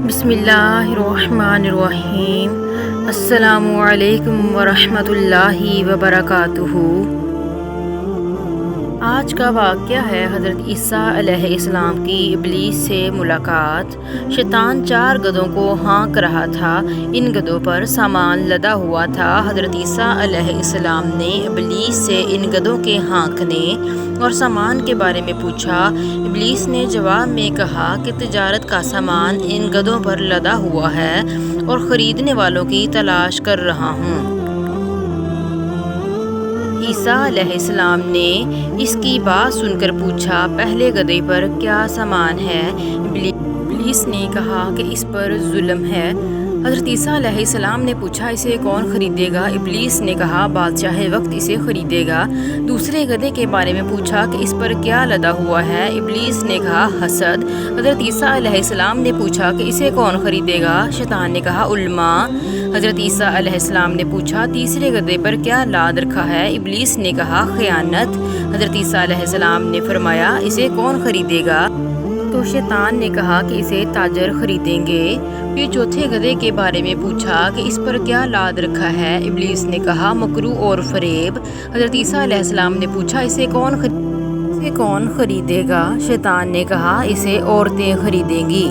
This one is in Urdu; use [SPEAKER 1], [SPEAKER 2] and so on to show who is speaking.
[SPEAKER 1] بسم اللہ الرحمن الرحیم۔ السلام علیکم ورحمۃ اللہ وبرکاتہ۔ آج کا واقعہ ہے حضرت عیسیٰ علیہ السلام کی ابلیس سے ملاقات۔ شیطان 4 گدھوں کو ہانک رہا تھا۔ ان گدھوں پر سامان لدا ہوا تھا۔ حضرت عیسیٰ علیہ السلام نے ابلیس سے ان گدھوں کے ہانکنے اور سامان کے بارے میں پوچھا۔ ابلیس نے جواب میں کہا کہ تجارت کا سامان ان گدھوں پر لدا ہوا ہے اور خریدنے والوں کی تلاش کر رہا ہوں۔ عیسیٰ علیہ السلام نے اس کی بات سن کر پوچھا، پہلے گدھے پر کیا سامان ہے؟ ابلیس نے کہا کہ اس پر ظلم ہے۔ حضرت عیسیٰ علیہ السلام نے پوچھا، اسے کون خریدے گا؟ ابلیس نے کہا، بادشاہ وقت اسے خریدے گا۔ دوسرے گدھے کے بارے میں پوچھا کہ اس پر کیا لدا ہوا ہے؟ ابلیس نے کہا، حسد۔ حضرت عیسیٰ علیہ السلام نے پوچھا کہ اسے کون خریدے گا؟ شیطان نے کہا، علماء۔ حضرت عیسیٰ علیہ السلام نے پوچھا، تیسرے گدھے پر کیا لاد رکھا ہے؟ ابلیس نے کہا، خیانت۔ حضرت عیسیٰ علیہ السلام نے فرمایا، اسے کون خریدے گا؟ تو شیطان نے کہا کہ اسے تاجر خریدیں گے۔ پھر چوتھے گدھے کے بارے میں پوچھا کہ اس پر کیا لاد رکھا ہے؟ ابلیس نے کہا، مکرو اور فریب۔ حضرت عیسیٰ علیہ السلام نے پوچھا، اسے کون خریدے گا؟ شیطان نے کہا، اسے عورتیں خریدیں گی۔